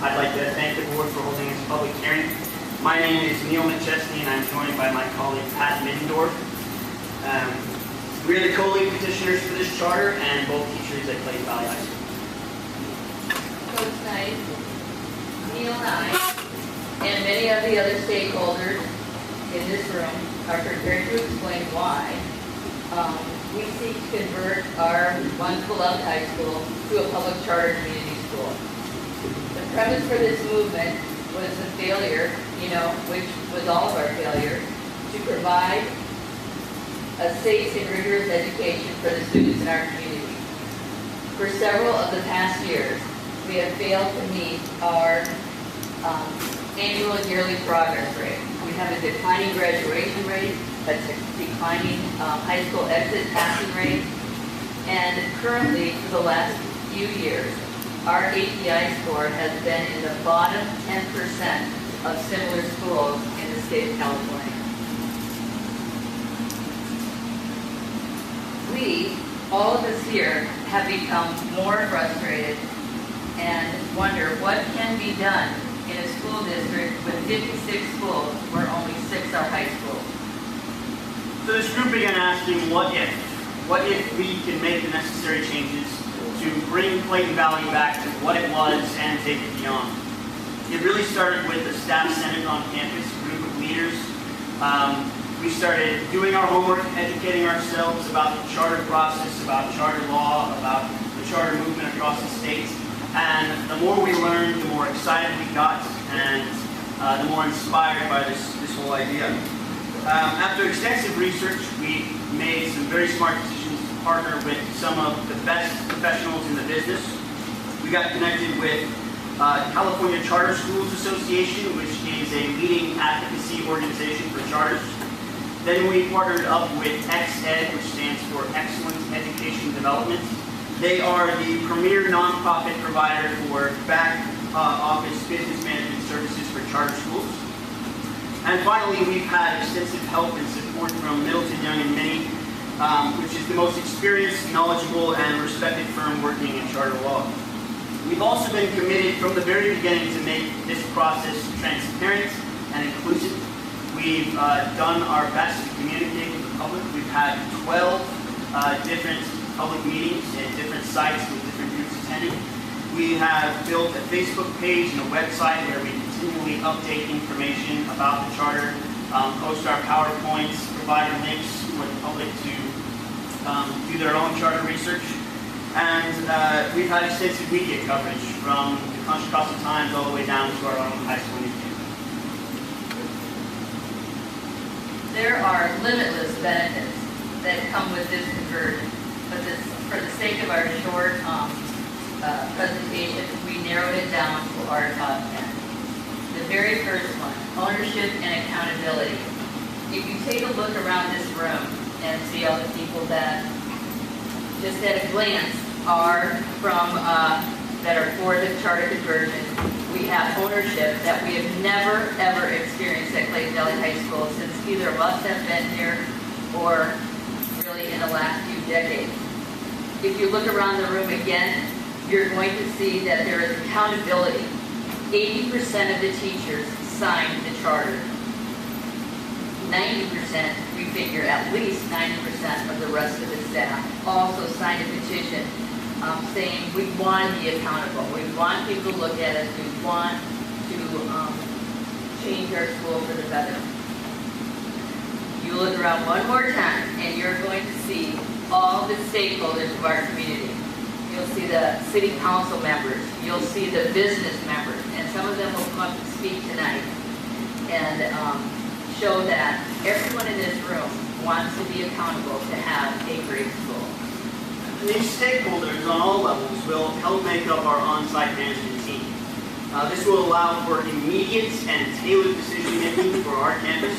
I'd like to thank the board for holding this public hearing. My name is Neil McChesney, and I'm joined by my colleague Pat Middendorf. We're the co-lead petitioners for this charter, and both teachers at Clayton Valley High School. Coach Knight, Neil and I, and many of the other stakeholders in this room are prepared to explain why we seek to convert our once beloved high school to a public charter community school. The premise for this movement was the failure, which was all of our failure, to provide a safe and rigorous education for the students in our community. For several of the past years, we have failed to meet our annual and yearly progress rate. We have a declining graduation rate, a declining high school exit passing rate, and currently, for the last few years, our API score has been in the bottom 10% of similar schools in the state of California. We, all of us here, have become more frustrated and wonder what can be done in a school district with 56 schools where only 6 are high schools. So this group began asking, what if? What if we can make the necessary changes to bring Clayton Valley back to what it was and take it beyond? It really started with the staff senate on campus, a group of leaders. We started doing our homework, educating ourselves about the charter process, about charter law, about the charter movement across the states. And the more we learned, the more excited we got, and the more inspired by this whole idea. After extensive research, we made some very smart decisions to partner with some of the best professionals in the business. We got connected with California Charter Schools Association, which is a leading advocacy organization for charters. Then we partnered up with XED, which stands for Excellent Education Development. They are the premier nonprofit provider for back office business management services for charter schools. And finally, we've had extensive help and support from Middleton, Young & Minnie, which is the most experienced, knowledgeable, and respected firm working in charter law. We've also been committed from the very beginning to make this process transparent and inclusive. We've done our best to communicate with the public. We've had 12 different public meetings at different sites with different groups attending. We have built a Facebook page and a website where we continually update information about the charter, post our PowerPoints, provide links for the public to do their own charter research. And we've had extensive media coverage from the Contra Costa Times all the way down to our own high school newspaper. There are limitless benefits that come with this conversion, but for the sake of our short presentation, we narrowed it down to our top 10. The very first one, ownership and accountability. If you take a look around this room and see all the people that just at a glance are from that are for the charter conversion, we have ownership that we have never ever experienced at Clayton Valley High School since either of us have been here or really in the last few decades. If you look around the room again, you're going to see that there is accountability. 80% of the teachers signed the charter. 90%, we figure at least 90% of the rest of the staff also signed a petition saying we want to be accountable. We want people to look at us. We want to change our school for the better. You look around one more time and you're going to see all the stakeholders of our community. You'll see the city council members. You'll see the business members. And some of them will come up and speak tonight and show that everyone in this room wants to be accountable to have a great school. And these stakeholders on all levels will help make up our on-site management team. This will allow for immediate and tailored decision-making for our campus,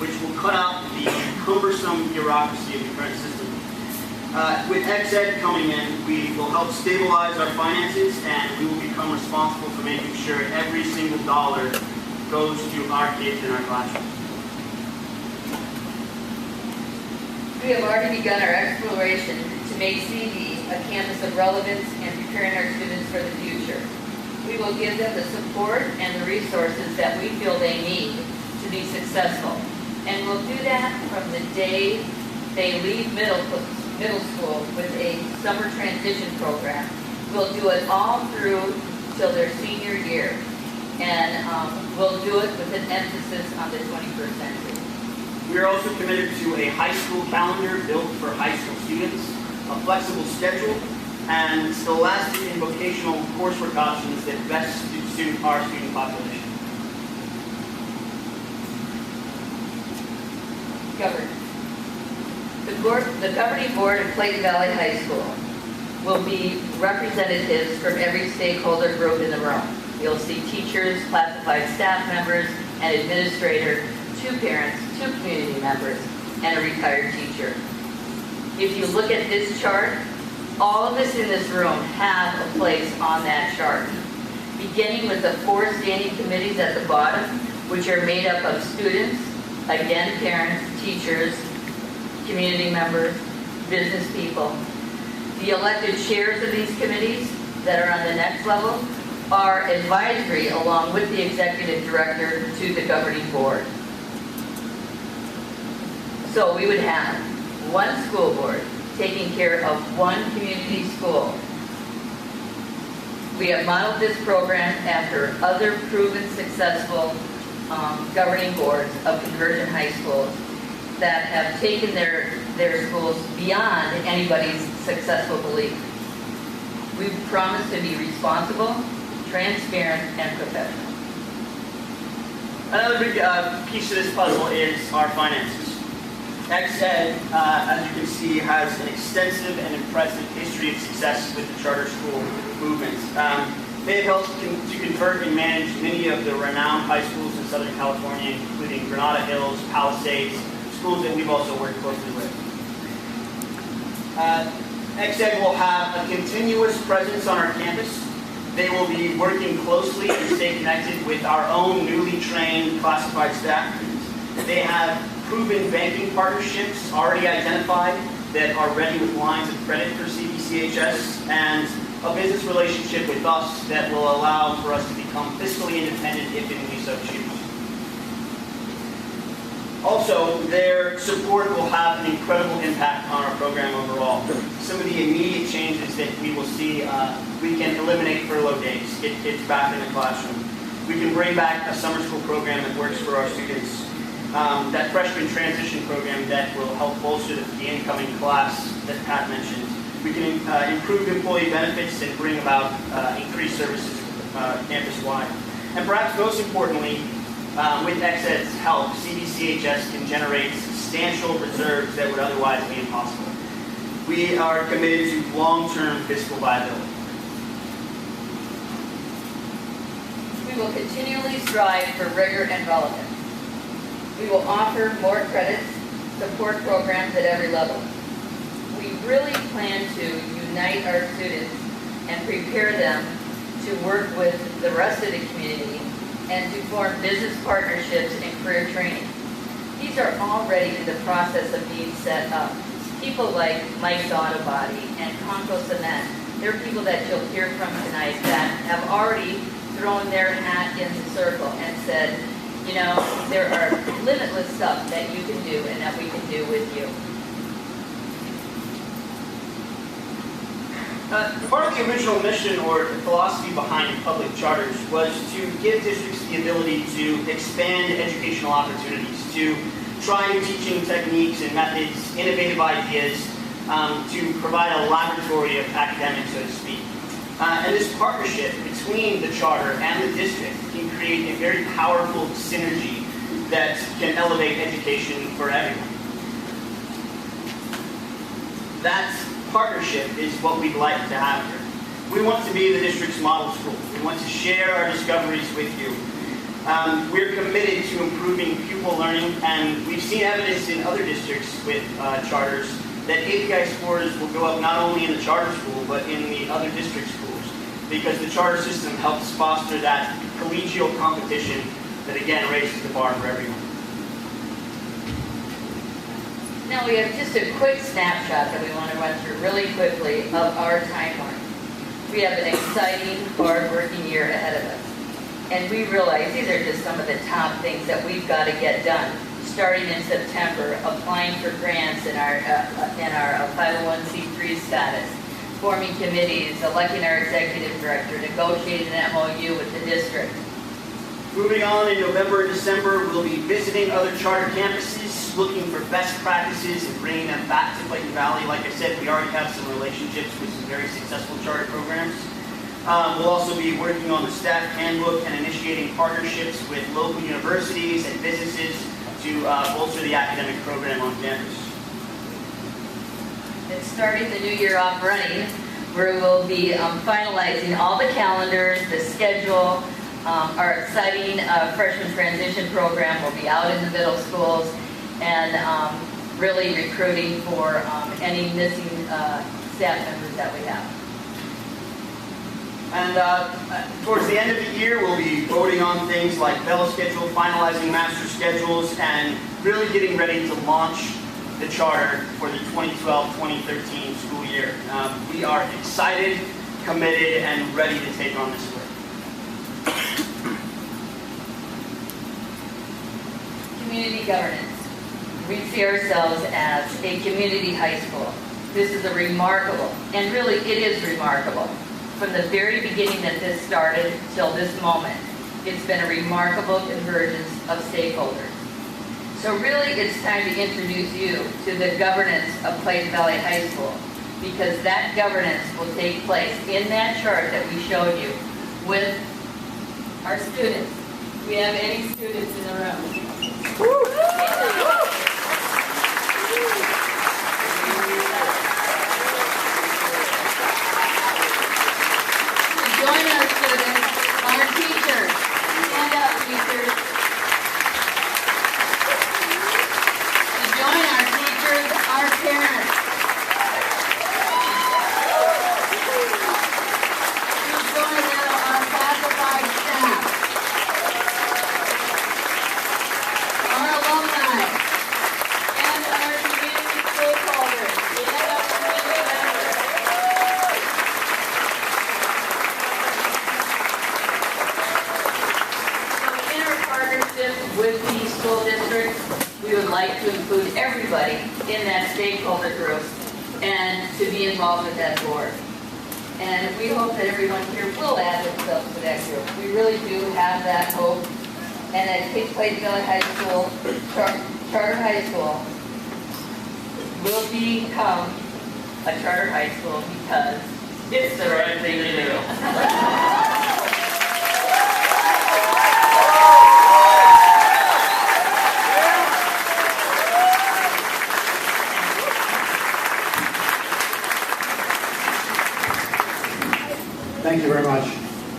which will cut out the cumbersome bureaucracy of the current system. With XED coming in, we will help stabilize our finances, and we will become responsible for making sure every single dollar goes to our kids in our classrooms. We have already begun our exploration to make CV a campus of relevance and preparing our students for the future. We will give them the support and the resources that we feel they need to be successful. And we'll do that from the day they leave middle school with a summer transition program. We'll do it all through till their senior year. And we'll do it with an emphasis on the 21st century. We are also committed to a high school calendar built for high school students, a flexible schedule, and scholastic and vocational coursework options that best suit our student population. Governance. The governing board of Clayton Valley High School will be representatives from every stakeholder group in the room. You'll see teachers, classified staff members, an administrator, 2 parents, 2 community members, and a retired teacher. If you look at this chart, all of us in this room have a place on that chart, beginning with the 4 standing committees at the bottom, which are made up of students, again, parents, teachers, community members, business people. The elected chairs of these committees that are on the next level are advisory along with the executive director to the governing board. So we would have 1 school board taking care of 1 community school. We have modeled this program after other proven successful governing boards of conversion high schools that have taken their schools beyond anybody's successful belief. We promise to be responsible, transparent, and professional. Another big piece of this puzzle is our finances. XED, as you can see, has an extensive and impressive history of success with the charter school movement. They have helped to convert and manage many of the renowned high schools in Southern California, including Granada Hills, Palisades, schools that we've also worked closely with. XED will have a continuous presence on our campus. They will be working closely and stay connected with our own newly trained classified staff. They have proven banking partnerships already identified that are ready with lines of credit for CVCHS, and a business relationship with us that will allow for us to become fiscally independent if and we so choose. Also, their support will have an incredible impact on our program overall. Some of the immediate changes that we will see, we can eliminate furlough days, get kids back in the classroom. We can bring back a summer school program that works for our students. That freshman transition program that will help bolster the incoming class that Pat mentioned. We can improve employee benefits and bring about increased services campus-wide. And perhaps most importantly, with XED's help, CVCHS can generate substantial reserves that would otherwise be impossible. We are committed to long-term fiscal viability. We will continually strive for rigor and relevance. We will offer more credits, support programs at every level. We really plan to unite our students and prepare them to work with the rest of the community and to form business partnerships and career training. These are already in the process of being set up. People like Mike's Auto Body and Conco Cement, they're people that you'll hear from tonight that have already thrown their hat in the circle and said, you know, there are limitless stuff that you can do and that we can do with you. Part of the original mission or philosophy behind public charters was to give districts the ability to expand educational opportunities, to try new teaching techniques and methods, innovative ideas, to provide a laboratory of academics, so to speak. And this partnership between the charter and the district can create a very powerful synergy that can elevate education for everyone. That partnership is what we'd like to have here. We want to be the district's model school. We want to share our discoveries with you. We're committed to improving pupil learning, and we've seen evidence in other districts with charters that API scores will go up not only in the charter school, but in the other district schools, because the charter system helps foster that collegial competition that, again, raises the bar for everyone. Now we have just a quick snapshot that we want to run through really quickly of our timeline. We have an exciting, hard-working year ahead of us. And we realize these are just some of the top things that we've got to get done. Starting in September, applying for grants in our 501c3 status, forming committees, electing our executive director, negotiating an MOU with the district. Moving on, in November and December, we'll be visiting other charter campuses, looking for best practices and bringing them back to Clayton Valley. Like I said, we already have some relationships with some very successful charter programs. We'll also be working on the staff handbook and initiating partnerships with local universities and businesses to bolster the academic program on campus. And starting the new year off running, where we'll be finalizing all the calendars, the schedule. Our exciting freshman transition program will be out in the middle schools, and really recruiting for any missing staff members that we have. And towards the end of the year, we'll be voting on things like bell schedule, finalizing master schedules, and really getting ready to launch the charter for the 2012-2013 school year. We are excited, committed, and ready to take on this work. Community governance. We see ourselves as a community high school. This is a remarkable, and really it is remarkable. From the very beginning that this started till this moment, it's been a remarkable convergence of stakeholders. So really it's time to introduce you to the governance of Clayton Valley High School, because that governance will take place in that chart that we showed you with our students. Do we have any students in the room? Join our students, our teachers. Stand up, teachers. To join our teachers, our parents. To join our classified staff. Our alumni. And our community stakeholders. Stand up, community members. With the school district, we would like to include everybody in that stakeholder group and to be involved with that board. And we hope that everyone here will add themselves to that group. We really do have that hope. And that Clayton Valley High School, Charter High School, will become a charter high school because it's the right thing to do. Thank you very much.